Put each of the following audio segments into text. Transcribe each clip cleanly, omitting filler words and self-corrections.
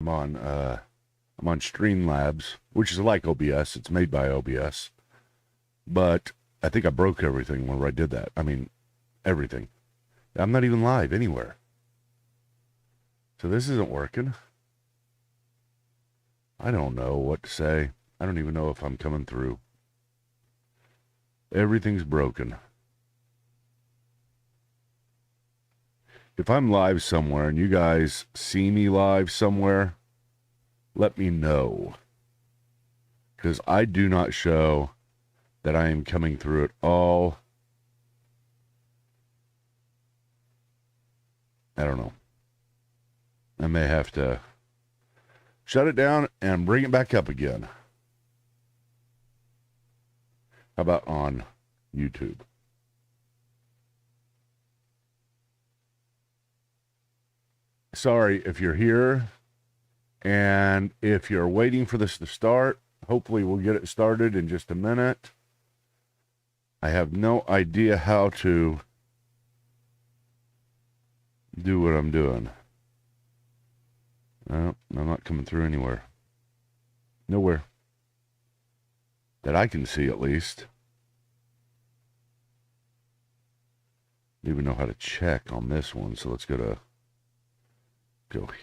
I'm on Streamlabs, which is like OBS. It's made by OBS. But I think I broke everything whenever I did that. I mean, everything. I'm not even live anywhere. So this isn't working. I don't know what to say. I don't even know if I'm coming through. Everything's broken. If I'm live somewhere and you guys see me live somewhere, let me know. Because I do not show that I am coming through at all. I don't know. I may have to shut it down and bring it back up again. How about on YouTube? Sorry if you're here and if you're waiting for this to start. Hopefully we'll get it started in just a minute. I have no idea how to do what I'm doing. No, I'm not coming through anywhere. Nowhere. That I can see, at least. I don't even know how to check on this one, so let's go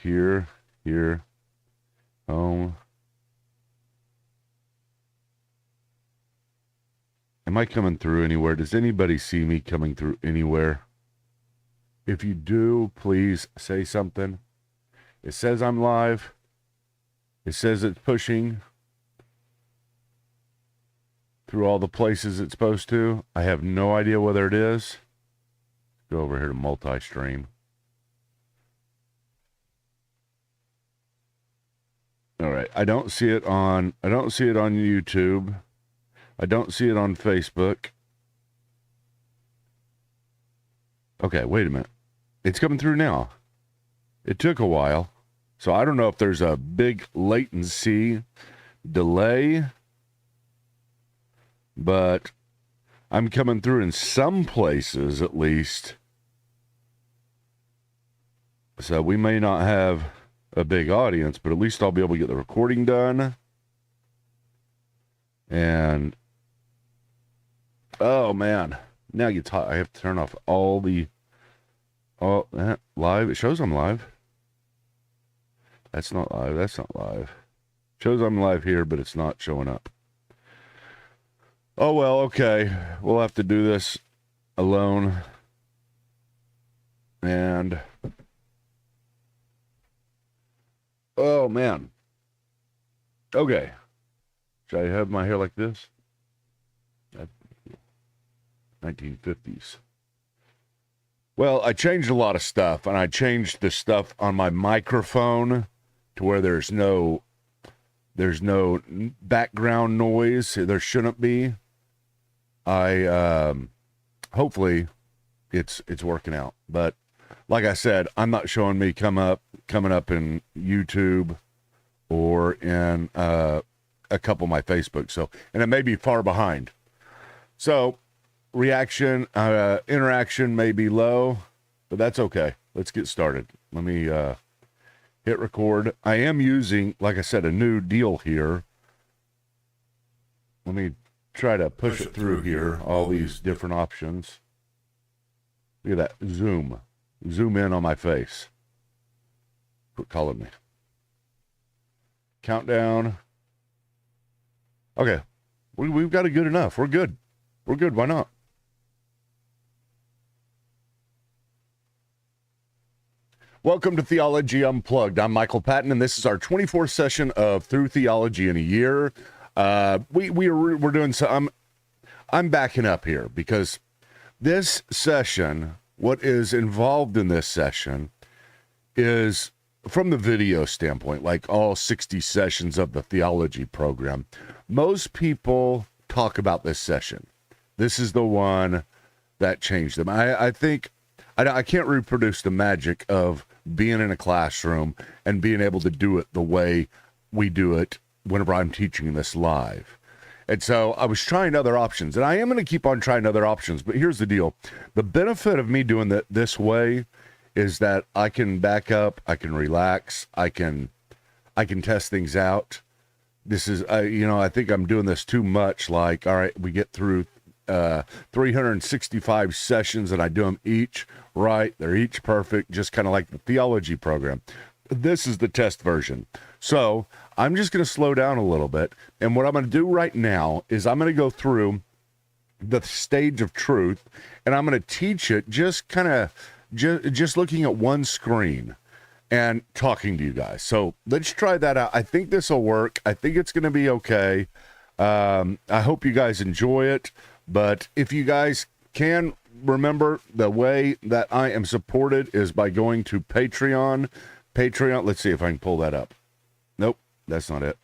here, home. Am I coming through anywhere? Does anybody see me coming through anywhere? If you do, please say something. It says I'm live. It says it's pushing through all the places it's supposed to. I have no idea whether it is. Go over here to multi-stream. All right. I don't see it on YouTube. I don't see it on Facebook. Okay, wait a minute. It's coming through now. It took a while. So I don't know if there's a big latency delay, but I'm coming through in some places at least. So we may not have a big audience, but at least I'll be able to get the recording done. And oh man, now I have to turn off all live. It shows I'm live. That's not live. That's not live. Shows I'm live here, but it's not showing up. Oh, well, okay. We'll have to do this alone. And oh, man. Okay. Should I have my hair like this? 1950s. Well, I changed a lot of stuff, and I changed the stuff on my microphone to where there's no background noise. There shouldn't be. Hopefully it's working out. But like I said, I'm not showing me coming up in YouTube or in a couple of my Facebook. So, and it may be far behind. So interaction may be low, but that's okay. Let's get started. Let me hit record. I am using, like I said, a new deal here. Let me try to push it through here. All these different options. Look at that. Zoom in on my face. Quit calling me. Countdown. Okay. We've got it good enough. We're good. Why not? Welcome to Theology Unplugged. I'm Michael Patton, and this is our 24th session of Through Theology in a Year. We're doing some. I'm backing up here because this session, what is involved in this session, is from the video standpoint, like all 60 sessions of the theology program. Most people talk about this session. This is the one that changed them. I think I can't reproduce the magic of being in a classroom and being able to do it the way we do it whenever I'm teaching this live. And so I was trying other options, and I am going to keep on trying other options. But here's the deal. The benefit of me doing that this way is that I can back up, I can relax, I can I can test things out. This is, I think I'm doing this too much. Like, all right, we get through 365 sessions and I do them each right. They're each perfect, just kind of like the theology program. This is the test version. So I'm just going to slow down a little bit. And what I'm going to do right now is I'm going to go through the stage of truth, and I'm going to teach it just kind of just looking at one screen and talking to you guys. So let's try that out. I think this will work. I think it's going to be okay. I hope you guys enjoy it. But if you guys can remember, the way that I am supported is by going to Patreon. Let's see if I can pull that up. Nope, that's not it.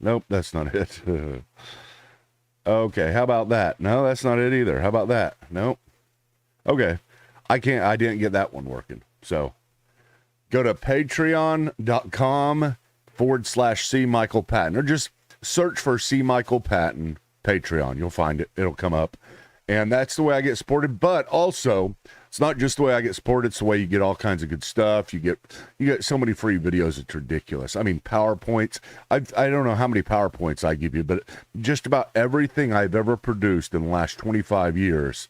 Nope, that's not it. Okay, how about that? No, that's not it either. How about that? Nope. Okay, I didn't get that one working. So go to patreon.com/C Michael Patton, or just search for C Michael Patton Patreon. You'll find it. It'll come up. And that's the way I get supported. But also, it's not just the way I get supported, it's the way you get all kinds of good stuff. You get so many free videos, it's ridiculous. I mean, PowerPoints. I don't know how many PowerPoints I give you, but just about everything I've ever produced in the last 25 years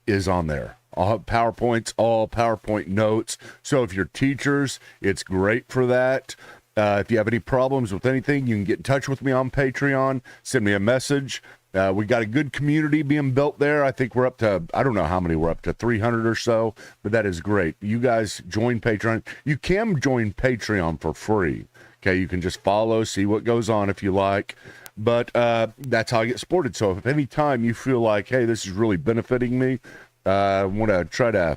is on there. All PowerPoints, all PowerPoint notes. So if you're teachers, it's great for that. If you have any problems with anything, you can get in touch with me on Patreon. Send me a message. We got a good community being built there. I think we're up to, I don't know how many we're up to, 300 or so, but that is great. You guys join Patreon. You can join Patreon for free. Okay, you can just follow, see what goes on if you like. But that's how I get supported. So if any time you feel like, hey, this is really benefiting me, I want to try to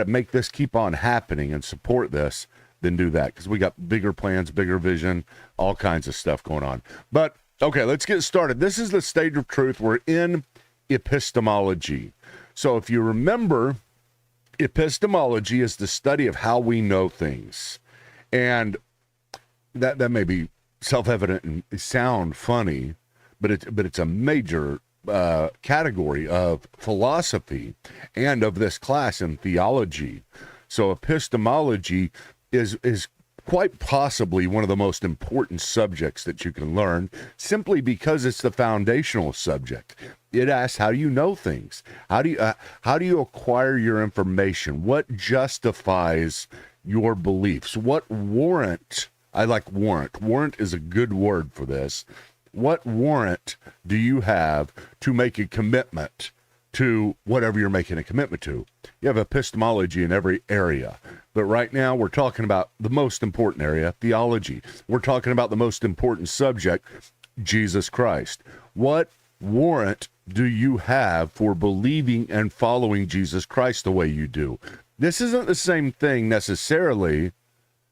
make this keep on happening and support this, then do that, because we got bigger plans, bigger vision, all kinds of stuff going on. But okay, let's get started. This is the stage of truth. We're in epistemology. So if you remember, epistemology is the study of how we know things. And that may be self-evident and sound funny, but it's a major category of philosophy and of this class in theology. So epistemology is quite possibly one of the most important subjects that you can learn, simply because it's the foundational subject. It asks, how do you know things? How do you acquire your information? What justifies your beliefs? What warrant? I like warrant. Warrant is a good word for this. What warrant do you have to make a commitment to whatever you're making a commitment to? You have epistemology in every area. But right now we're talking about the most important area, theology. We're talking about the most important subject, Jesus Christ. What warrant do you have for believing and following Jesus Christ the way you do? This isn't the same thing necessarily,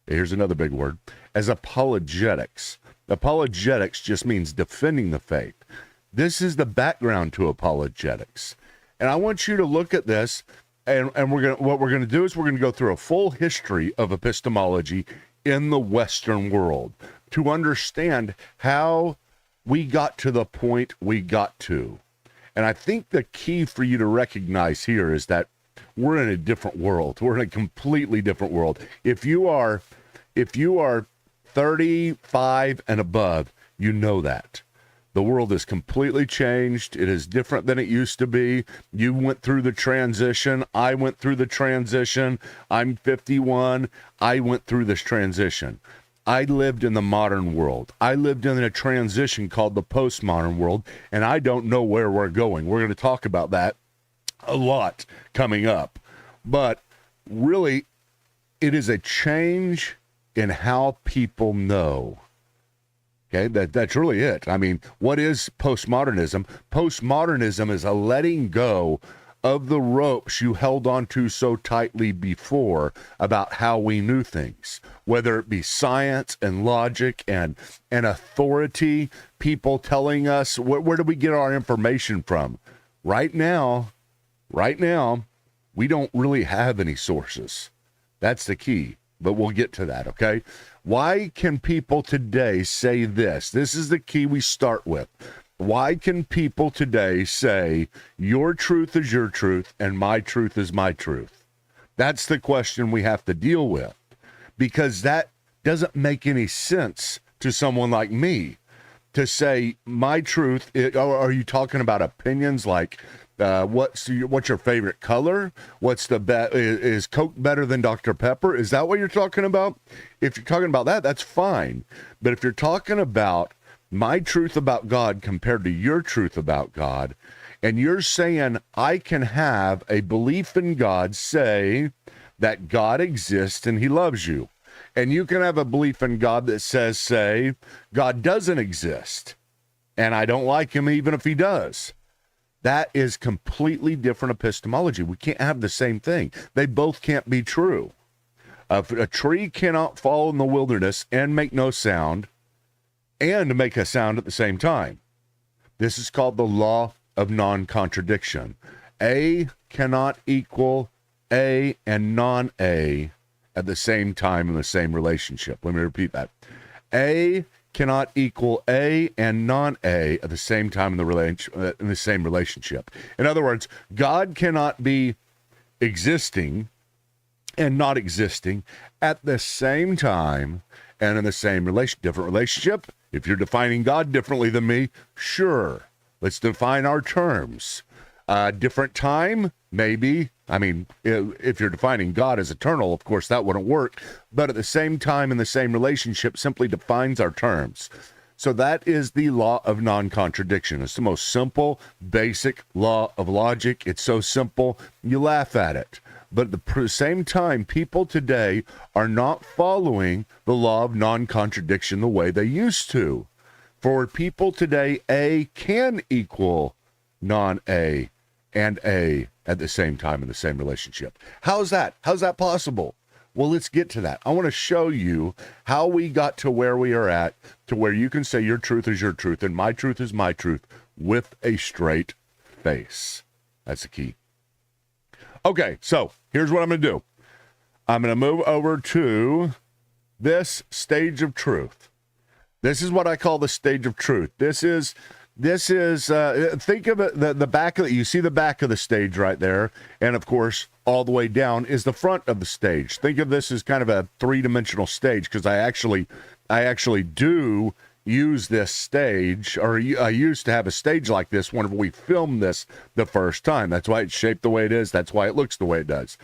here's another big word, as apologetics. Apologetics just means defending the faith. This is the background to apologetics. And I want you to look at this, and what we're gonna do is we're gonna go through a full history of epistemology in the Western world to understand how we got to the point we got to. And I think the key for you to recognize here is that we're in a different world. We're in a completely different world. If you are 35 and above, you know that. The world is completely changed. It is different than it used to be. You went through the transition. I went through the transition. I'm 51. I went through this transition. I lived in the modern world. I lived in a transition called the postmodern world, and I don't know where we're going. We're going to talk about that a lot coming up. But really, it is a change in how people know. Okay, that's really it. I mean, what is postmodernism? Postmodernism is a letting go of the ropes you held onto so tightly before about how we knew things, whether it be science and logic and authority, people telling us, where do we get our information from? Right now, we don't really have any sources. That's the key, but we'll get to that, okay? Why can people today say this? This is the key we start with. Why can people today say your truth is your truth and my truth is my truth? That's the question we have to deal with, because that doesn't make any sense to someone like me to say my truth. Or are you talking about opinions like what's your favorite color? What's the is Coke better than Dr. Pepper? Is that what you're talking about? If you're talking about that, that's fine. But if you're talking about my truth about God compared to your truth about God, and you're saying I can have a belief in God, say that God exists and he loves you, and you can have a belief in God that says, say, God doesn't exist and I don't like him even if he does. That is completely different epistemology. We can't have the same thing. They both can't be true. A tree cannot fall in the wilderness and make no sound and make a sound at the same time. This is called the law of non-contradiction. A cannot equal A and non-A at the same time in the same relationship. Let me repeat that. A cannot equal A and non-A at the same time in the same relationship. In other words, God cannot be existing and not existing at the same time and in the same different relationship. If you're defining God differently than me, sure, let's define our terms. Different time, maybe. I mean, if you're defining God as eternal, of course, that wouldn't work. But at the same time, in the same relationship, simply defines our terms. So that is the law of non-contradiction. It's the most simple, basic law of logic. It's so simple, you laugh at it. But at the same time, people today are not following the law of non-contradiction the way they used to. For people today, A can equal non-A and A at the same time in the same relationship. How's that? How's that possible? Well, let's get to that. I want to show you how we got to where we are at, to where you can say your truth is your truth and my truth is my truth with a straight face. That's the key. Okay, so here's what I'm going to do. I'm going to move over to this stage of truth. This is what I call the stage of truth. This is think of it, the back of it. You see the back of the stage right there. And of course, all the way down is the front of the stage. Think of this as kind of a three-dimensional stage, because I actually do use this stage, or I used to have a stage like this whenever we filmed this the first time. That's why it's shaped the way it is. That's why it looks the way it does.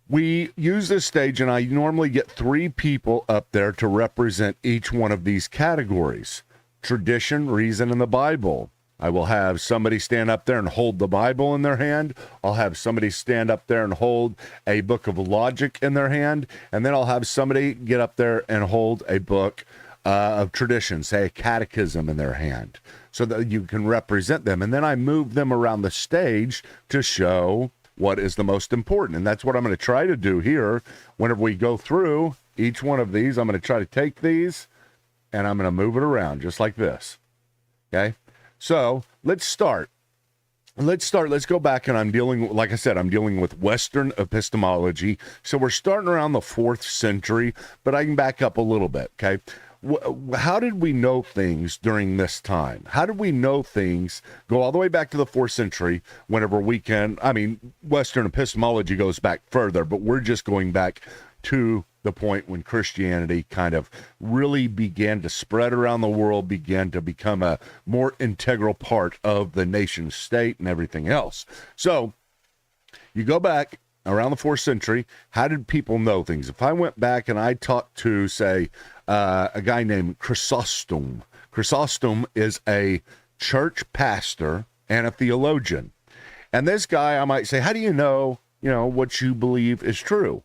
We use this stage, and I normally get three people up there to represent each one of these categories: tradition, reason, and the Bible. I will have somebody stand up there and hold the Bible in their hand. I'll have somebody stand up there and hold a book of logic in their hand. And then I'll have somebody get up there and hold a book of tradition, say a catechism, in their hand, so that you can represent them. And then I move them around the stage to show what is the most important. And that's what I'm going to try to do here. Whenever we go through each one of these, I'm going to try to take these and I'm going to move it around just like this. Okay. So let's start. Let's go back, and I'm dealing with Western epistemology. So we're starting around the 4th century, but I can back up a little bit. Okay. How did we know things during this time? How did we know things go all the way back to the 4th century whenever we can? I mean, Western epistemology goes back further, but we're just going back to the point when Christianity kind of really began to spread around the world, began to become a more integral part of the nation state and everything else. So you go back around the 4th century, how did people know things? If I went back and I talked to, say, a guy named Chrysostom. Chrysostom is a church pastor and a theologian. And this guy, I might say, how do you know what you believe is true?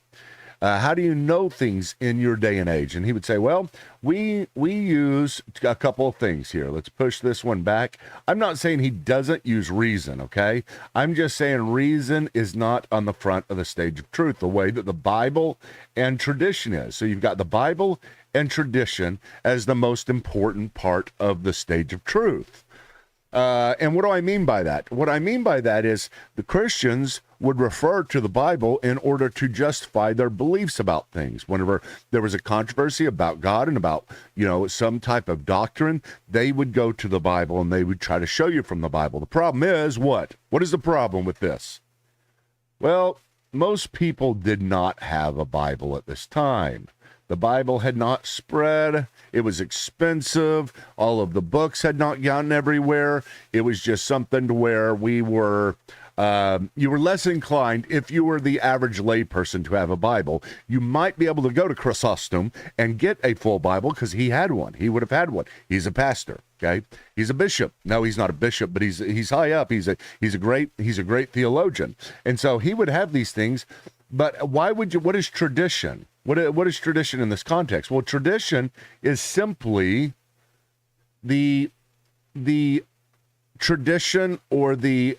How do you know things in your day and age? And he would say, well, we use a couple of things here. Let's push this one back. I'm not saying he doesn't use reason, okay? I'm just saying reason is not on the front of the stage of truth, the way that the Bible and tradition is. So you've got the Bible and tradition as the most important part of the stage of truth. And what do I mean by that? What I mean by that is the Christians would refer to the Bible in order to justify their beliefs about things. Whenever there was a controversy about God and about, some type of doctrine, they would go to the Bible and they would try to show you from the Bible. The problem is what? What is the problem with this? Well, most people did not have a Bible at this time. The Bible had not spread. It was expensive. All of the books had not gotten everywhere. It was just something to where we were, you were less inclined, if you were the average layperson, to have a Bible. You might be able to go to Chrysostom and get a full Bible because he had one. He would have had one. He's a pastor. Okay, he's a bishop. No, he's not a bishop, but he's high up. He's a great theologian, and so he would have these things. But why would you? What is tradition? What is tradition in this context? Well, tradition is simply the tradition or the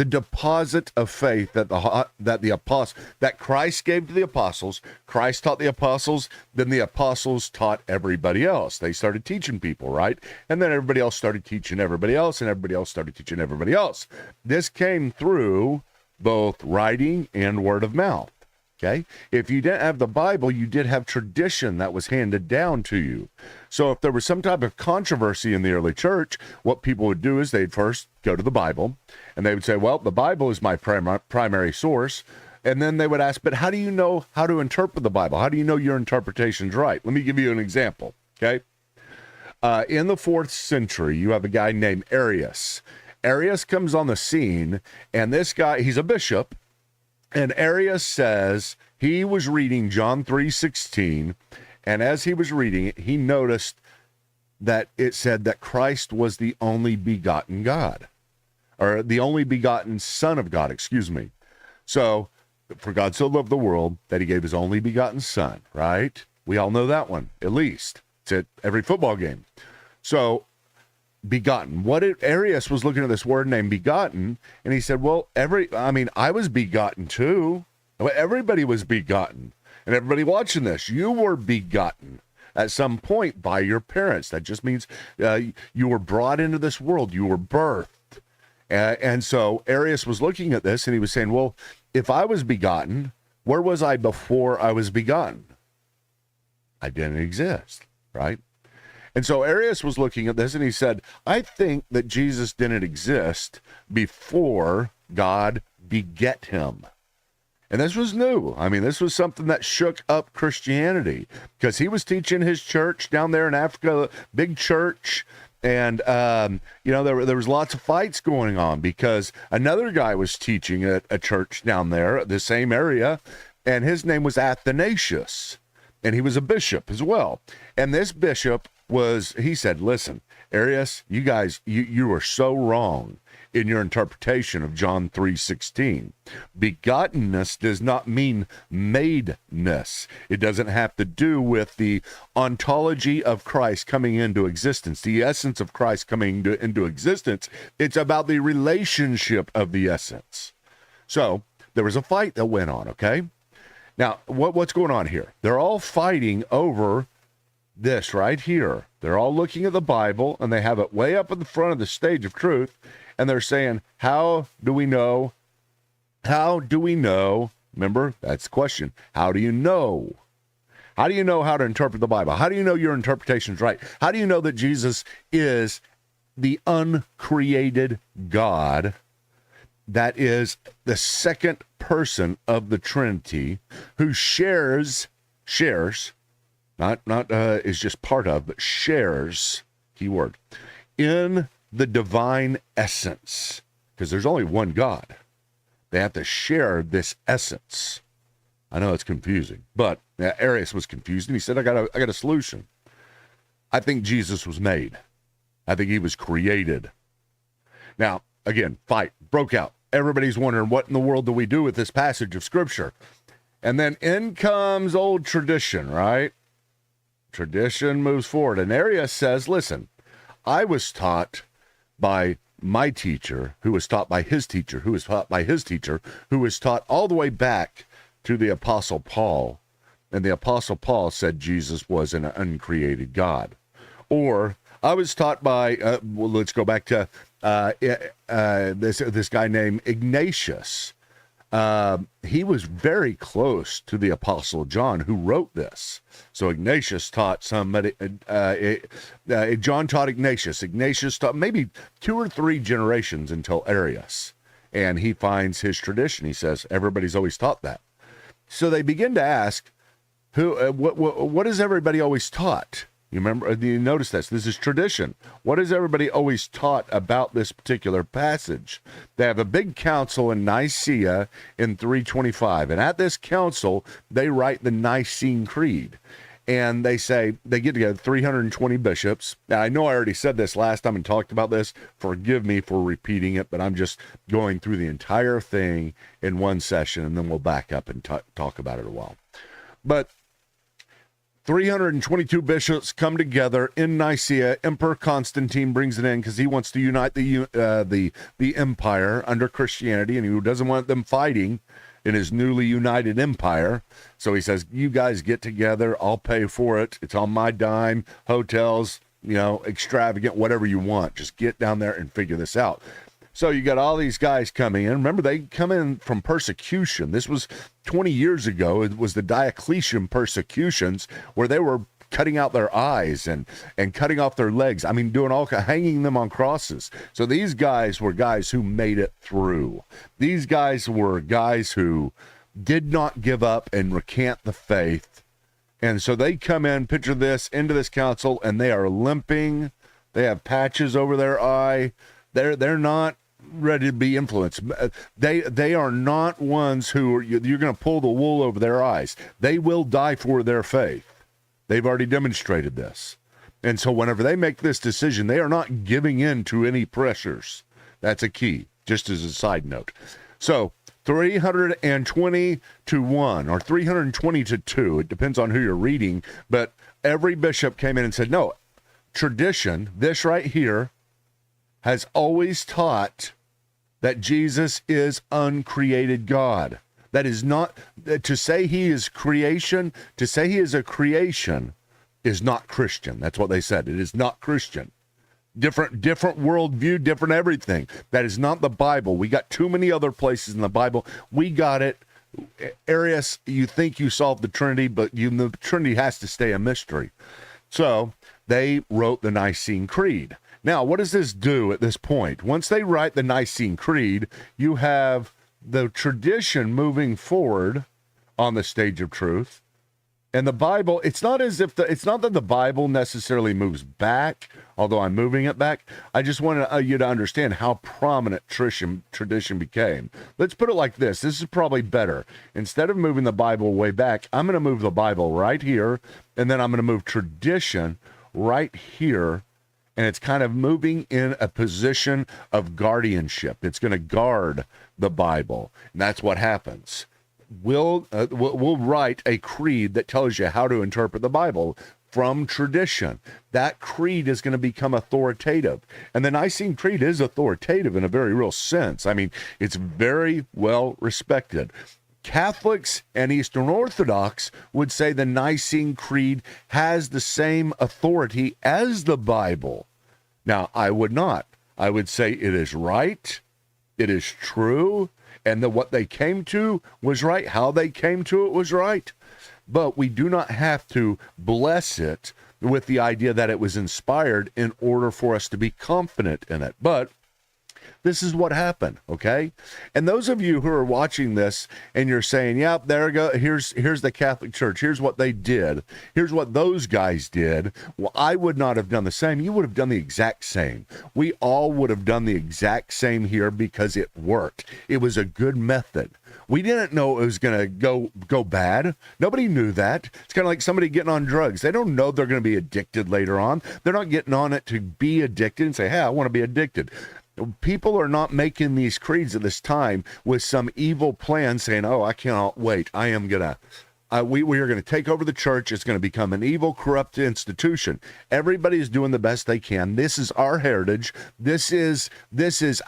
deposit of faith that Christ gave to the apostles. Christ taught the apostles, then the apostles taught everybody else. They started teaching people, right? And then everybody else started teaching everybody else, and everybody else started teaching everybody else. This came through both writing and word of mouth. Okay? If you didn't have the Bible, you did have tradition that was handed down to you. So if there was some type of controversy in the early church, what people would do is they'd first go to the Bible, and they would say, well, the Bible is my primary source. And then they would ask, but how do you know how to interpret the Bible? How do you know your interpretation's right? Let me give you an example, okay? In the 4th century, you have a guy named Arius. Arius comes on the scene, and this guy, he's a bishop, and Arius says he was reading John 3:16, and as he was reading it, he noticed that it said that Christ was the only begotten God, or the only begotten Son of God, excuse me. So, for God so loved the world that he gave his only begotten Son, right? We all know that one, at least. It's at every football game. So, begotten. Arius was looking at this word named begotten, and he said, well, I was begotten too. Everybody was begotten. And everybody watching this, you were begotten at some point by your parents. That just means you were brought into this world. You were birthed. And so Arius was looking at this, and he was saying, well, if I was begotten, where was I before I was begotten? I didn't exist, right? And so Arius was looking at this, and he said, I think that Jesus didn't exist before God beget him. And this was new. I mean, this was something that shook up Christianity, because he was teaching his church down there in Africa, big church. And, there was lots of fights going on because another guy was teaching at a church down there, the same area, and his name was Athanasius. And he was a bishop as well. And this bishop he said, listen, Arius, you guys, you are so wrong in your interpretation of John 3:16. Begottenness does not mean madeness. It doesn't have to do with the ontology of Christ coming into existence, the essence of Christ coming into existence. It's about the relationship of the essence. So there was a fight that went on, okay? Now, what's going on here? They're all fighting over this right here. They're all looking at the Bible, and they have it way up at the front of the stage of truth, and they're saying, how do we know? How do we know? Remember, that's the question. How do you know? How do you know how to interpret the Bible? How do you know your interpretation's right? How do you know that Jesus is the uncreated God that is the second person of the Trinity, who shares, not is just part of, but shares, keyword, in the divine essence? Because there's only one God. They have to share this essence. I know it's confusing, but Arius was confused, and he said, I got a solution. I think Jesus was made. I think he was created. Now, again, fight broke out. Everybody's wondering, what in the world do we do with this passage of Scripture? And then in comes old tradition, right? Tradition moves forward. And Arius says, listen, I was taught by my teacher, who was taught by his teacher, who was taught by his teacher, who was taught all the way back to the Apostle Paul. And the Apostle Paul said Jesus was an uncreated God. Or I was taught by, let's go back to this guy named Ignatius. He was very close to the Apostle John, who wrote this. So Ignatius taught somebody, John taught Ignatius. Ignatius taught maybe 2 or 3 generations until Arius. And he finds his tradition. He says, everybody's always taught that. So they begin to ask, What is everybody always taught? You remember? You notice this. This is tradition. What is everybody always taught about this particular passage? They have a big council in Nicaea in 325, and at this council, they write the Nicene Creed. And they say, they get together 320 bishops. Now, I know I already said this last time and talked about this. Forgive me for repeating it, but I'm just going through the entire thing in one session, and then we'll back up and talk about it a while. But 322 bishops come together in Nicaea. Emperor Constantine brings it in because he wants to unite the empire under Christianity, and he doesn't want them fighting in his newly united empire. So he says, you guys get together, I'll pay for it. It's on my dime, hotels, extravagant, whatever you want. Just get down there and figure this out. So you got all these guys coming in. Remember, they come in from persecution. This was 20 years ago. It was the Diocletian persecutions where they were cutting out their eyes and cutting off their legs. I mean, hanging them on crosses. So these guys were guys who made it through. These guys were guys who did not give up and recant the faith. And so they come in, picture this, into this council, and they are limping. They have patches over their eye. They're not ready to be influenced. They are not ones who you're going to pull the wool over their eyes. They will die for their faith. They've already demonstrated this. And so whenever they make this decision, they are not giving in to any pressures. That's a key, just as a side note. So 320 to 1 or 320 to 2, it depends on who you're reading, but every bishop came in and said, no, tradition, this right here, has always taught that Jesus is uncreated God. That is not, to say he is creation, to say he is a creation is not Christian. That's what they said. It is not Christian. Different worldview, different everything. That is not the Bible. We got too many other places in the Bible. We got it. Arius, you think you solved the Trinity, but the Trinity has to stay a mystery. So they wrote the Nicene Creed. Now, what does this do at this point? Once they write the Nicene Creed, you have the tradition moving forward on the stage of truth. And the Bible, it's not that the Bible necessarily moves back, although I'm moving it back. I just want you to understand how prominent tradition became. Let's put it like this. This is probably better. Instead of moving the Bible way back, I'm going to move the Bible right here, and then I'm going to move tradition right here. And it's kind of moving in a position of guardianship. It's going to guard the Bible. And that's what happens. We'll write a creed that tells you how to interpret the Bible from tradition. That creed is going to become authoritative. And the Nicene Creed is authoritative in a very real sense. I mean, it's very well respected. Catholics and Eastern Orthodox would say the Nicene Creed has the same authority as the Bible. Now, I would not. I would say it is right, it is true, and that what they came to was right. How they came to it was right. But we do not have to bless it with the idea that it was inspired in order for us to be confident in it. But this is what happened, okay? And those of you who are watching this and you're saying, yep, there we go. Here's the Catholic Church. Here's what they did. Here's what those guys did. Well, I would not have done the same. You would have done the exact same. We all would have done the exact same here because it worked. It was a good method. We didn't know it was going to go bad. Nobody knew that. It's kind of like somebody getting on drugs. They don't know they're going to be addicted later on. They're not getting on it to be addicted and say, hey, I want to be addicted. People are not making these creeds at this time with some evil plan saying, oh, I cannot wait. We are going to take over the church. It's going to become an evil, corrupt institution. Everybody is doing the best they can. This is our heritage. This is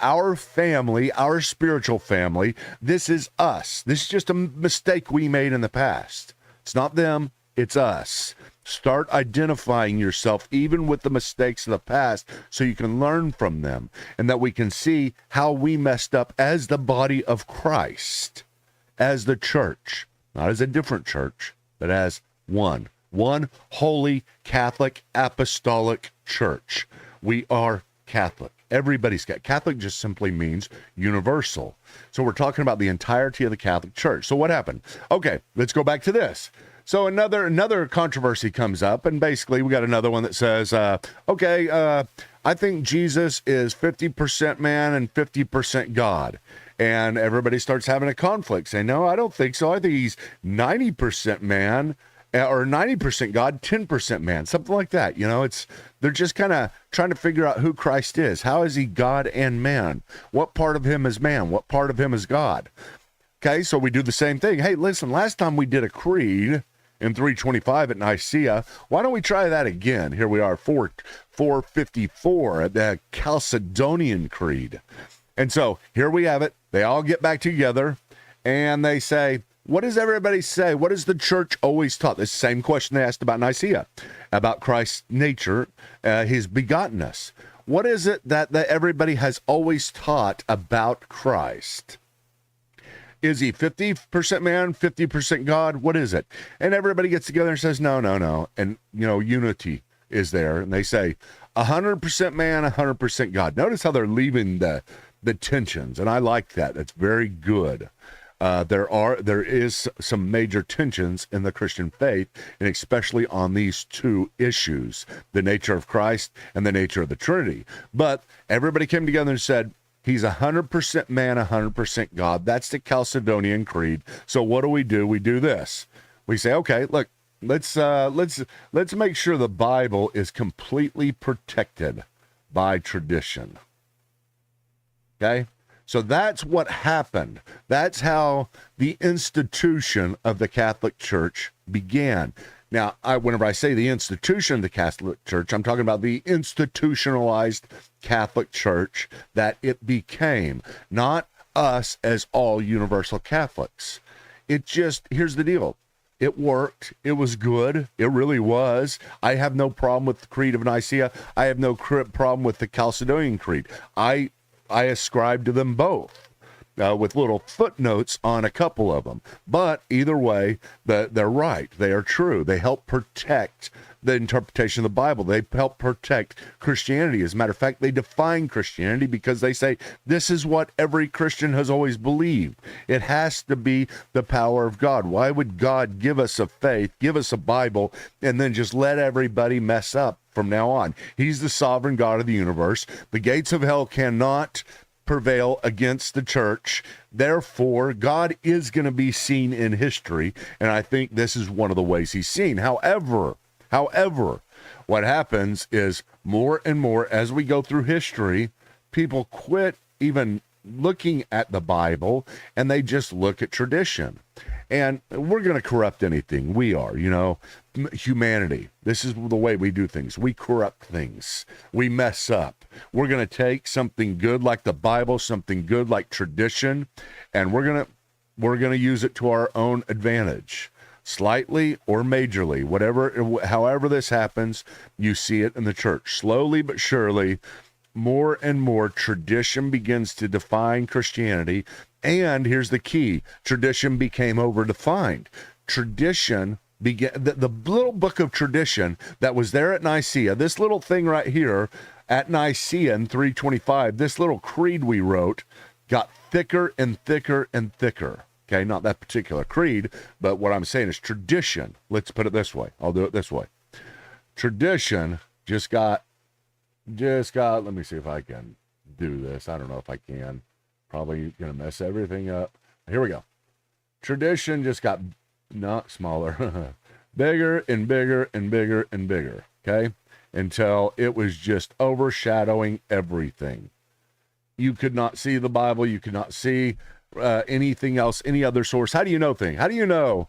our family, our spiritual family. This is us. This is just a mistake we made in the past. It's not them. It's us. Start identifying yourself even with the mistakes of the past so you can learn from them and that we can see how we messed up as the body of Christ, as the church, not as a different church, but as one holy Catholic apostolic church. We are Catholic. Everybody's Catholic. Catholic just simply means universal. So we're talking about the entirety of the Catholic Church. So what happened? Okay, let's go back to this. So another controversy comes up, and basically we got another one that says, I think Jesus is 50% man and 50% God. And everybody starts having a conflict, saying, no, I don't think so. I think he's 90% man, or 90% God, 10% man, something like that. They're just kind of trying to figure out who Christ is. How is he God and man? What part of him is man? What part of him is God? Okay, so we do the same thing. Hey, listen, last time we did a creed in 325 at Nicaea. Why don't we try that again? Here we are, 454, the Chalcedonian Creed. And so here we have it. They all get back together and they say, what does everybody say? What has the church always taught? The same question they asked about Nicaea, about Christ's nature, his begottenness. What is it that everybody has always taught about Christ? Is he 50% man, 50% God? What is it? And everybody gets together and says, no. And, unity is there. And they say 100% man, 100% God. Notice how they're leaving the tensions. And I like that. That's very good. There is some major tensions in the Christian faith, and especially on these two issues, the nature of Christ and the nature of the Trinity. But everybody came together and said, he's 100% man, 100% God. That's the Chalcedonian Creed. So what do? We do this. We say, okay, look, let's make sure the Bible is completely protected by tradition. Okay? So that's what happened. That's how the institution of the Catholic Church began. Now, whenever I say the institution of the Catholic Church, I'm talking about the institutionalized Catholic Church that it became, not us as all universal Catholics. Here's the deal. It worked. It was good. It really was. I have no problem with the Creed of Nicaea. I have no problem with the Chalcedonian Creed. I ascribe to them both, with little footnotes on a couple of them. But either way, they're right. They are true. They help protect the interpretation of the Bible. They help protect Christianity. As a matter of fact, they define Christianity because they say this is what every Christian has always believed. It has to be the power of God. Why would God give us a faith, give us a Bible, and then just let everybody mess up from now on? He's the sovereign God of the universe. The gates of hell cannot prevail against the church. Therefore, God is going to be seen in history, and I think this is one of the ways he's seen. However, what happens is more and more as we go through history, people quit even looking at the Bible and they just look at tradition. And we're going to corrupt anything. We are, humanity. This is the way we do things. We corrupt things. We mess up. We're going to take something good like the Bible, something good like tradition, and we're going to use it to our own advantage. Slightly or majorly, however this happens, you see it in the church. Slowly but surely, more and more tradition begins to define Christianity. And here's the key. Tradition became over-defined. Tradition began, the little book of tradition that was there at Nicaea, this little thing right here at Nicaea in 325, this little creed we wrote got thicker and thicker and thicker. Okay, not that particular creed, but what I'm saying is tradition. Let's put it this way. I'll do it this way. Tradition just got, let me see if I can do this. I don't know if I can. Probably going to mess everything up. Here we go. Tradition just got not smaller, bigger and bigger and bigger and bigger, okay? Until it was just overshadowing everything. You could not see the Bible. You could not see anything else, any other source. How do you know things? How do you know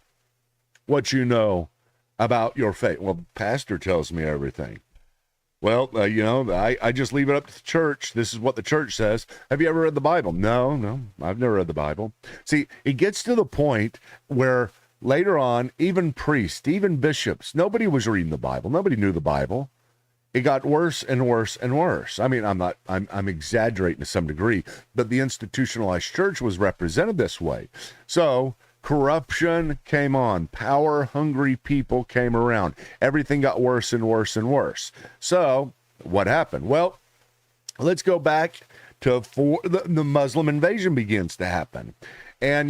what you know about your faith? Well, pastor tells me everything. Well, I just leave it up to the church. This is what the church says. Have you ever read the Bible? No, I've never read the Bible. See, it gets to the point where later on, even priests, even bishops, nobody was reading the Bible. Nobody knew the Bible. It got worse and worse and worse. I mean, I'm exaggerating to some degree, but the institutionalized church was represented this way. So corruption came on. Power-hungry people came around. Everything got worse and worse and worse. So what happened? Well, let's go back to the Muslim invasion begins to happen. And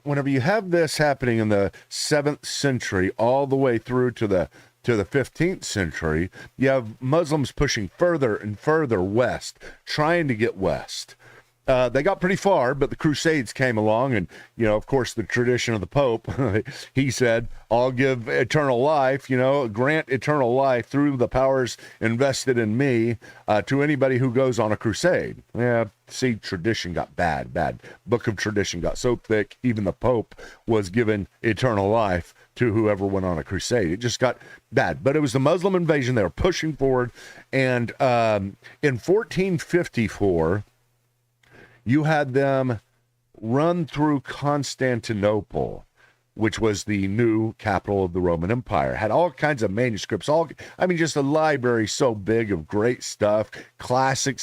whenever you have this happening in the 7th century all the way through to the 15th century, you have Muslims pushing further and further west, trying to get west. They got pretty far, but the Crusades came along, and, of course, the tradition of the Pope, he said, I'll give eternal life, grant eternal life through the powers invested in me to anybody who goes on a crusade. Yeah, see, tradition got bad. Book of tradition got so thick, even the Pope was given eternal life to whoever went on a crusade. It just got bad. But it was the Muslim invasion. They were pushing forward, and in 1454... you had them run through Constantinople, which was the new capital of the Roman Empire. Had all kinds of manuscripts, just a library so big of great stuff, classic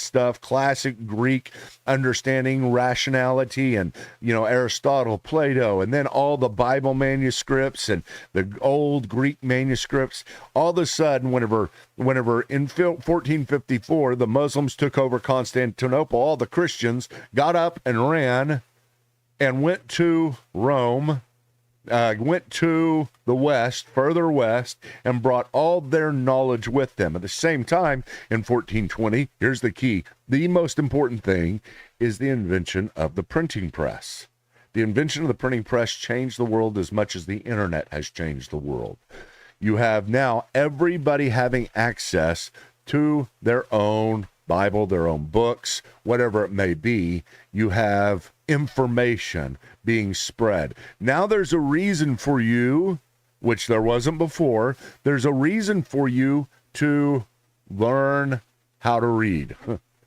Greek understanding, rationality, and, Aristotle, Plato, and then all the Bible manuscripts and the old Greek manuscripts. All of a sudden, whenever in 1454, the Muslims took over Constantinople, all the Christians got up and ran and went to Rome, went to the west, further west, and brought all their knowledge with them. At the same time, in 1420, here's the key. The most important thing is the invention of the printing press. The invention of the printing press changed the world as much as the internet has changed the world. You have now everybody having access to their own Bible, their own books, whatever it may be. You have information being spread. Now there's a reason for you, which there wasn't before, there's a reason for you to learn how to read.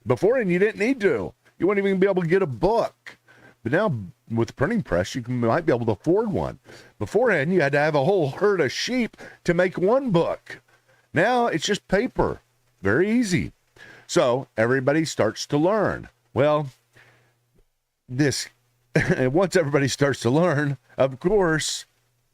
Beforehand, you didn't need to. You wouldn't even be able to get a book. But now, with the printing press, you might be able to afford one. Beforehand, you had to have a whole herd of sheep to make one book. Now, it's just paper. Very easy. So, everybody starts to learn. Well, once everybody starts to learn, of course,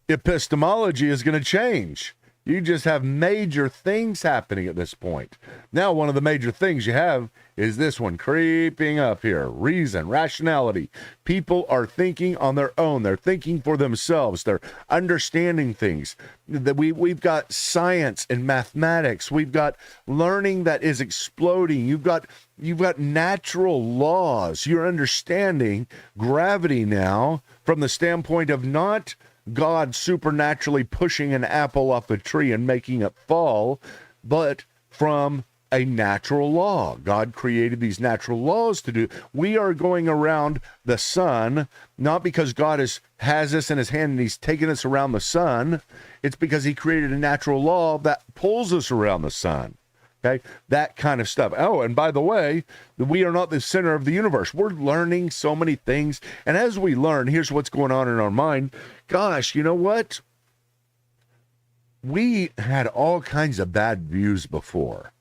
epistemology is going to change. You just have major things happening at this point. Now, one of the major things you have is this one creeping up here. Reason, rationality. People are thinking on their own. They're thinking for themselves. They're understanding things. We've got science and mathematics. We've got learning that is exploding. You've got natural laws. You're understanding gravity now from the standpoint of not God supernaturally pushing an apple off a tree and making it fall, but from a natural law. God created these natural laws to do. We are going around the sun, not because God has us in his hand and he's taking us around the sun. It's because he created a natural law that pulls us around the sun. Okay, that kind of stuff. Oh, and by the way, we are not the center of the universe. We're learning so many things. And as we learn, here's what's going on in our mind. Gosh, you know what? We had all kinds of bad views before.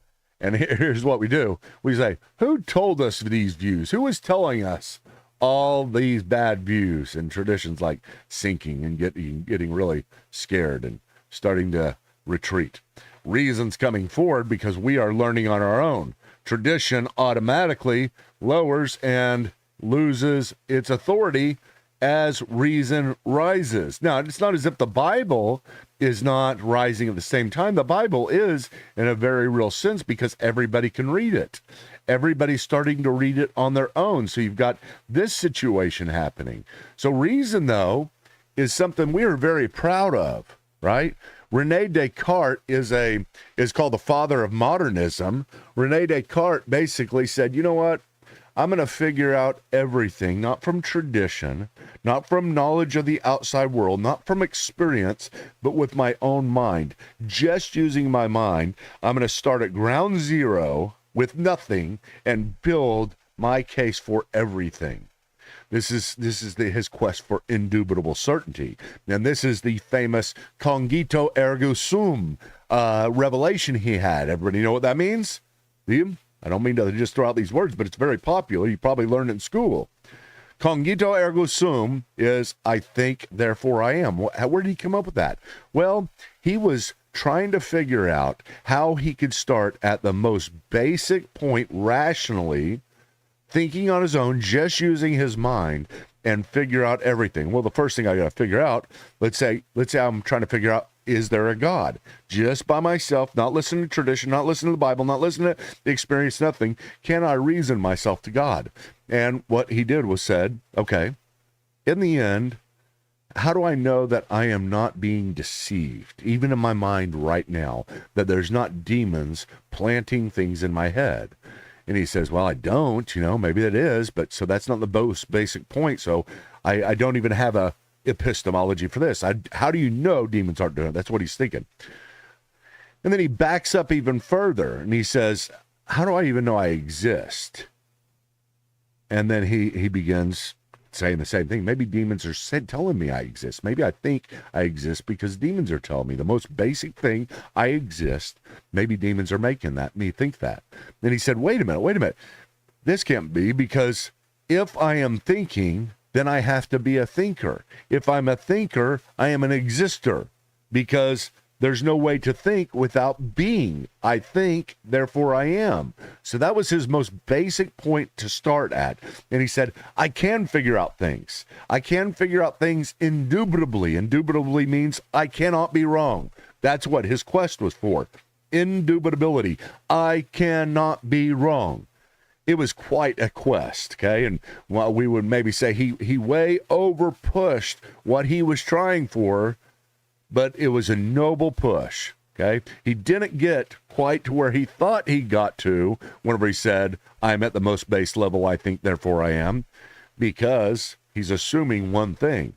And here's what we do. We say, who told us these views? Who is telling us all these bad views? And traditions like sinking and getting really scared and starting to retreat. Reasons coming forward because we are learning on our own. Tradition automatically lowers and loses its authority as reason rises. Now, it's not as if the Bible is not rising at the same time. The Bible is in a very real sense because everybody can read it. Everybody's starting to read it on their own. So you've got this situation happening. So reason, though, is something we are very proud of, right? René Descartes is called the father of modernism. René Descartes basically said, you know what? I'm going to figure out everything, not from tradition, not from knowledge of the outside world, not from experience, but with my own mind. Just using my mind, I'm going to start at ground zero with nothing and build my case for everything. This is his quest for indubitable certainty. And this is the famous cogito ergo sum revelation he had. Everybody know what that means? Do you? I don't mean to just throw out these words, but it's very popular. You probably learned it in school. Cogito ergo sum is I think, therefore I am. Where did he come up with that? Well, he was trying to figure out how he could start at the most basic point rationally, thinking on his own, just using his mind, and figure out everything. Well, the first thing I got to figure out, let's say I'm trying to figure out, is there a God? Just by myself, not listening to tradition, not listening to the Bible, not listening to the experience, nothing, can I reason myself to God? And what he did was said, okay, in the end, how do I know that I am not being deceived, even in my mind right now, that there's not demons planting things in my head? And he says, well, I don't, maybe it is, but so that's not the most basic point. So I don't even have a epistemology for this. How do you know demons aren't doing it? That's what he's thinking. And then he backs up even further and he says, how do I even know I exist? And then he begins saying the same thing. Maybe demons are telling me I exist. Maybe I think I exist because demons are telling me the most basic thing, I exist. Maybe demons are making me think that. Then he said, wait a minute. This can't be, because if I am thinking, then I have to be a thinker. If I'm a thinker, I am an exister, because there's no way to think without being. I think, therefore I am. So that was his most basic point to start at. And he said, I can figure out things. I can figure out things indubitably. Indubitably means I cannot be wrong. That's what his quest was for. Indubitability. I cannot be wrong. It was quite a quest, okay? And while we would maybe say he way over pushed what he was trying for, but it was a noble push, okay? He didn't get quite to where he thought he got to whenever he said, I'm at the most base level, I think, therefore I am, because he's assuming one thing,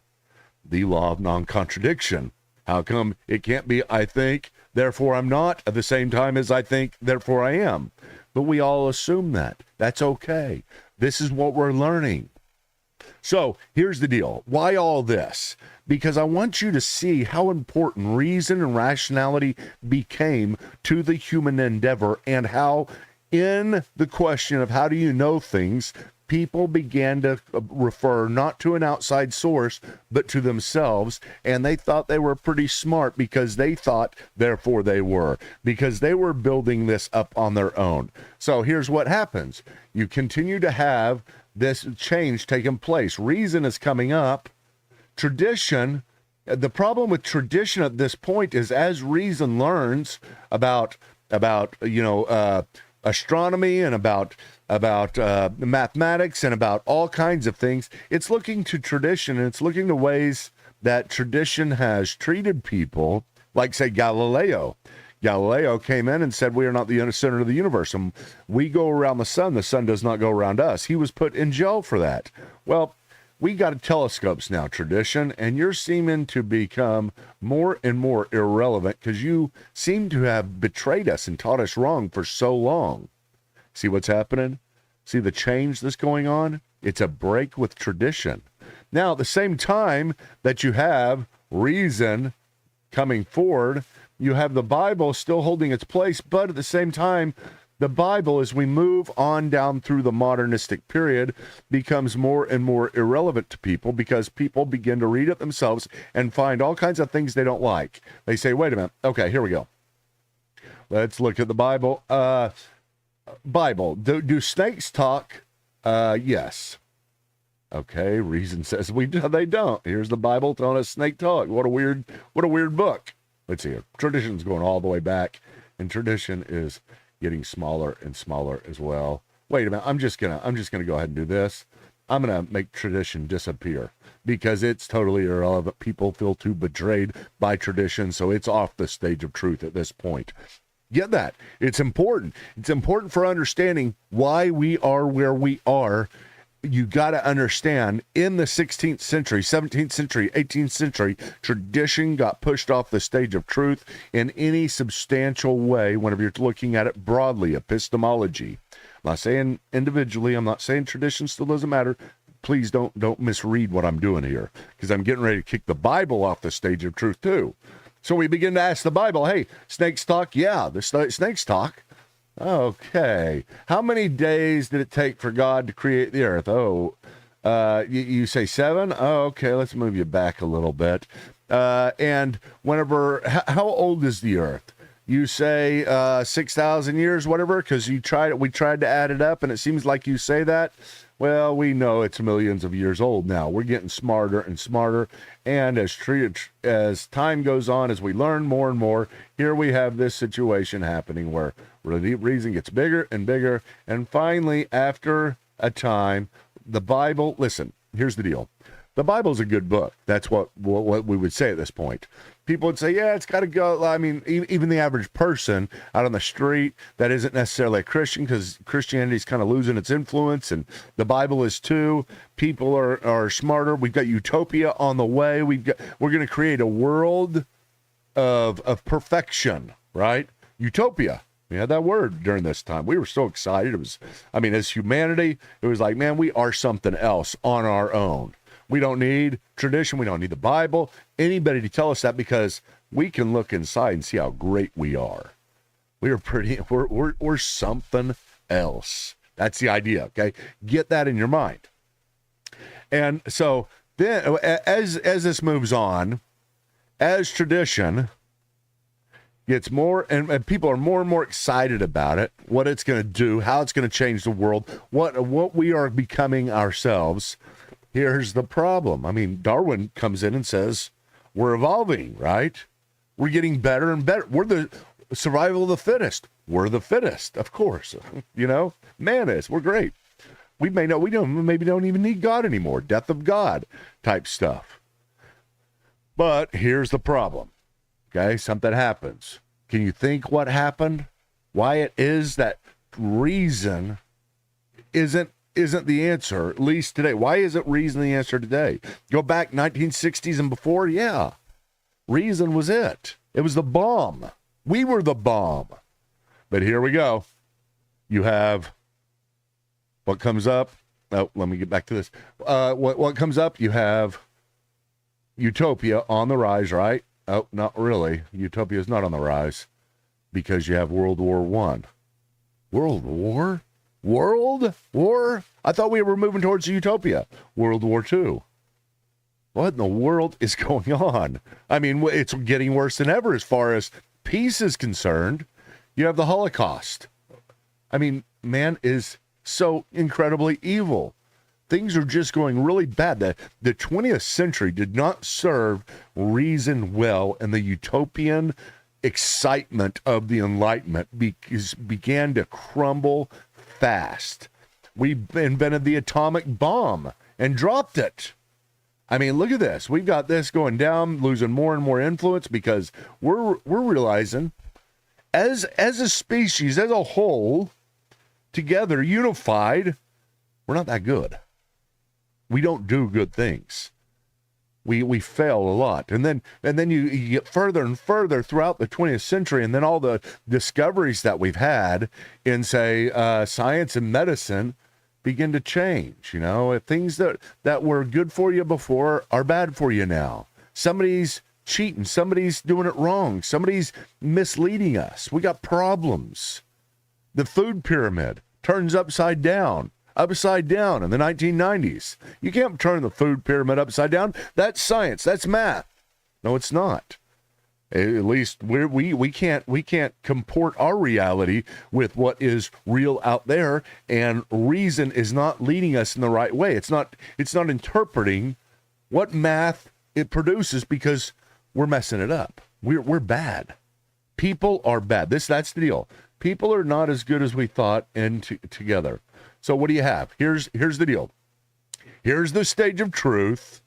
the law of non-contradiction. How come it can't be I think, therefore I'm not, at the same time as I think, therefore I am? But we all assume that. That's okay. This is what we're learning. So here's the deal. Why all this? Because I want you to see how important reason and rationality became to the human endeavor, and how in the question of how do you know things, people began to refer not to an outside source, but to themselves. And they thought they were pretty smart because they thought, therefore they were, because they were building this up on their own. So here's what happens. You continue to have this change taking place. Reason is coming up. Tradition, the problem with tradition at this point is, as reason learns about astronomy and about mathematics and about all kinds of things, it's looking to tradition, and it's looking to ways that tradition has treated people, like, say, Galileo. Galileo came in and said, we are not the center of the universe, and we go around the sun does not go around us. He was put in jail for that. Well, we got telescopes now, tradition, and you're seeming to become more and more irrelevant because you seem to have betrayed us and taught us wrong for so long. See what's happening? See the change that's going on? It's a break with tradition. Now, at the same time that you have reason coming forward, you have the Bible still holding its place, but at the same time, the Bible, as we move on down through the modernistic period, becomes more and more irrelevant to people, because people begin to read it themselves and find all kinds of things they don't like. They say, wait a minute. Okay, here we go. Let's look at the Bible. Bible. Do snakes talk? Yes. Okay, reason says they don't. Here's the Bible telling us snake talk. What a weird book. Let's see here. Tradition's going all the way back, and tradition is getting smaller and smaller as well. Wait a minute. I'm just gonna go ahead and do this. I'm gonna make tradition disappear because it's totally irrelevant. People feel too betrayed by tradition, so it's off the stage of truth at this point. Get that? It's important. It's important for understanding why we are where we are. You got to understand, in the 16th century, 17th century, 18th century, tradition got pushed off the stage of truth in any substantial way whenever you're looking at it broadly. Epistemology. I'm not saying individually. I'm not saying tradition still doesn't matter. Please don't misread what I'm doing here, because I'm getting ready to kick the Bible off the stage of truth too. So we begin to ask the Bible, hey, snakes talk? Yeah, the snakes talk. Okay. How many days did it take for God to create the earth? You say 7? Oh, okay. Let's move you back a little bit. And how old is the earth? You say 6,000 years, whatever, because we tried to add it up, and it seems like you say that. Well, we know it's millions of years old now. We're getting smarter and smarter, and as time goes on, as we learn more and more, here we have this situation happening where reason gets bigger and bigger, and finally, after a time, the Bible. Listen, here's the deal. The Bible's a good book. That's what we would say at this point. People would say, yeah, it's got to go. I mean, even the average person out on the street that isn't necessarily a Christian, because Christianity is kind of losing its influence, and the Bible is too. People are smarter. We've got utopia on the way. We're going to create a world of perfection, right? Utopia. We had that word during this time. We were so excited. As humanity, it was like, man, we are something else on our own. We don't need tradition. We don't need the Bible, anybody to tell us that, because we can look inside and see how great we are. We're something else. That's the idea. Okay. Get that in your mind. And so then as this moves on, as tradition gets more, and people are more and more excited about it, what it's going to do, how it's going to change the world, what we are becoming ourselves. Here's the problem. I mean, Darwin comes in and says, we're evolving, right? We're getting better and better. We're the survival of the fittest. We're the fittest, of course. Man is. We're great. We maybe don't even need God anymore. Death of God type stuff. But here's the problem. Okay, something happens. Can you think what happened? Why it is that reason isn't the answer, at least today. Why isn't reason the answer today? Go back 1960s and before, yeah. Reason was it. It was the bomb. We were the bomb. But here we go. You have what comes up. Oh, let me get back to this. What comes up? You have utopia on the rise, right? Oh, not really. Utopia is not on the rise because you have World War I. World War? World War? I thought we were moving towards utopia. World War II. What in the world is going on? I mean, it's getting worse than ever as far as peace is concerned. You have the Holocaust. I mean, man is so incredibly evil. Things are just going really bad. The 20th century did not serve reason well, and the utopian excitement of the Enlightenment began to crumble fast. We invented the atomic bomb and dropped it. I mean, look at this. We've got this going down, losing more and more influence because we're realizing as a species, as a whole, together, unified, we're not that good. We don't do good things. We fail a lot. And then you get further and further throughout the 20th century, and then all the discoveries that we've had in, say, science and medicine begin to change. You know, things that were good for you before are bad for you now. Somebody's cheating. Somebody's doing it wrong. Somebody's misleading us. We got problems. The food pyramid turns upside down in the 1990s. You can't turn the food pyramid upside down. That's science. That's math. No, it's not. At least we can't comport our reality with what is real out there, and reason is not leading us in the right way. It's not interpreting what math it produces because we're messing it up. We're bad. People are bad. That's the deal. People are not as good as we thought together. So what do you have? Here's the deal. Here's the stage of truth.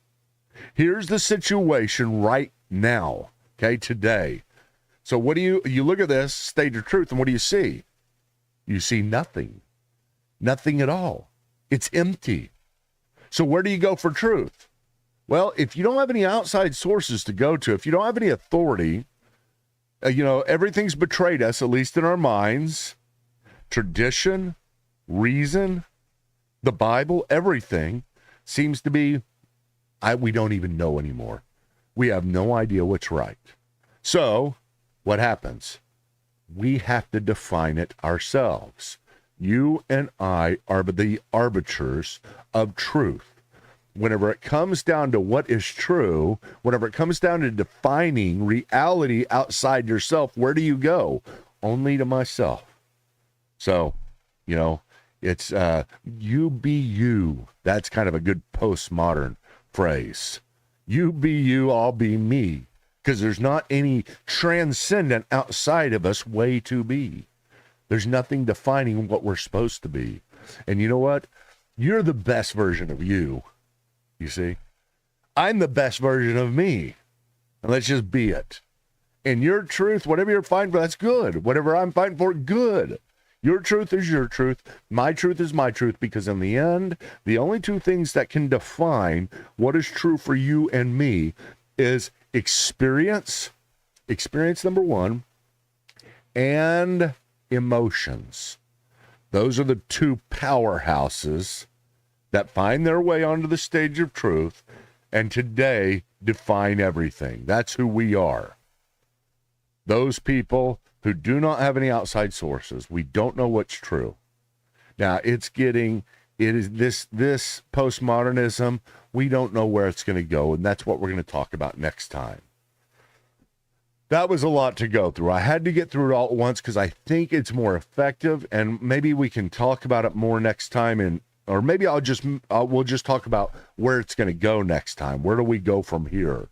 Here's the situation right now. Okay, today. So what do you look at this stage of truth, and what do you see? You see nothing. Nothing at all. It's empty. So where do you go for truth? Well, if you don't have any outside sources to go to, if you don't have any authority, everything's betrayed us, at least in our minds. Tradition, reason, the Bible, everything seems to be, we don't even know anymore. We have no idea what's right. So what happens? We have to define it ourselves. You and I are the arbiters of truth. whenever it comes down to what is true, whenever it comes down to defining reality outside yourself, where do you go? Only to myself. So, it's you be you. That's kind of a good postmodern phrase. You be you, I'll be me. Because there's not any transcendent outside of us way to be. There's nothing defining what we're supposed to be. And you know what? You're the best version of you. You see? I'm the best version of me. And let's just be it. And your truth, whatever you're fighting for, that's good. Whatever I'm fighting for, good. Your truth is your truth. My truth is my truth. Because in the end, the only two things that can define what is true for you and me is experience number one, and emotions. Those are the two powerhouses that find their way onto the stage of truth and today define everything. That's who we are. Those people who do not have any outside sources. We don't know what's true. Now, this postmodernism, we don't know where it's going to go, and that's what we're going to talk about next time. That was a lot to go through. I had to get through it all at once because I think it's more effective, and maybe we can talk about it more next time, or maybe we'll just talk about where it's going to go next time. Where do we go from here?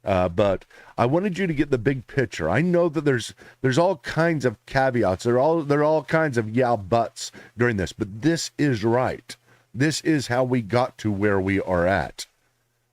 But I wanted you to get the big picture. I know that there's all kinds of caveats. There are all kinds of buts during this, but this is right. This is how we got to where we are at.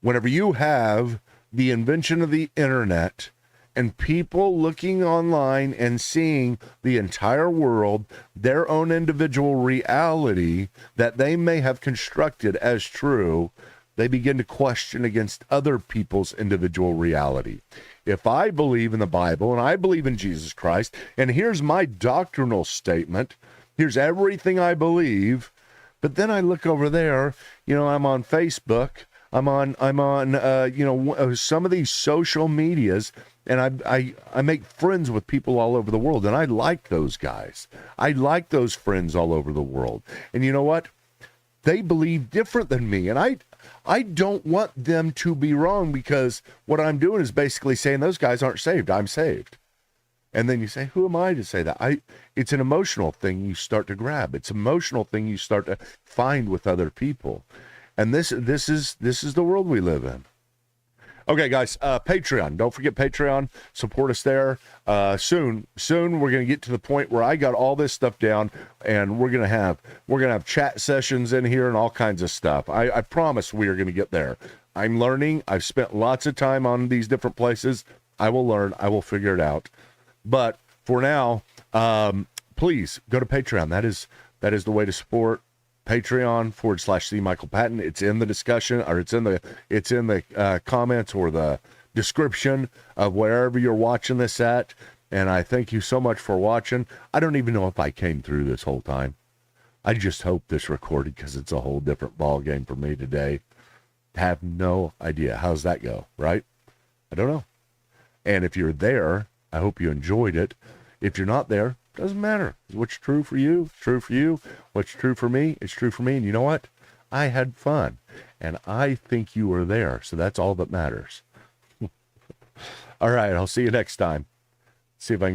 Whenever you have the invention of the internet and people looking online and seeing the entire world, their own individual reality that they may have constructed as true, they begin to question against other people's individual reality. If I believe in the Bible and I believe in Jesus Christ, and here's my doctrinal statement, here's everything I believe, but then I look over there, I'm on Facebook, I'm on some of these social medias, and I make friends with people all over the world, and I like those guys. I like those friends all over the world. And you know what? They believe different than me, and I don't want them to be wrong, because what I'm doing is basically saying those guys aren't saved. I'm saved. And then you say, who am I to say that? It's an emotional thing you start to grab. It's an emotional thing you start to find with other people. And this is the world we live in. Okay, guys, Patreon. Don't forget Patreon. Support us there. Soon we're going to get to the point where I got all this stuff down, and we're going to have chat sessions in here and all kinds of stuff. I promise we are going to get there. I'm learning. I've spent lots of time on these different places. I will learn. I will figure it out. But for now, please go to Patreon. That is the way to support. Patreon.com/C Michael Patton. It's in the discussion, or it's in the comments or the description of wherever you're watching this at. And I thank you so much for watching. I don't even know if I came through this whole time. I just hope this recorded, because it's a whole different ball game for me today. Have no idea. How's that go, right? I don't know. And if you're there, I hope you enjoyed it. If you're not there, doesn't matter. What's true for you, it's true for you. What's true for me, it's true for me. And you know what? I had fun. And I think you were there. So that's all that matters. All right. I'll see you next time. See if I can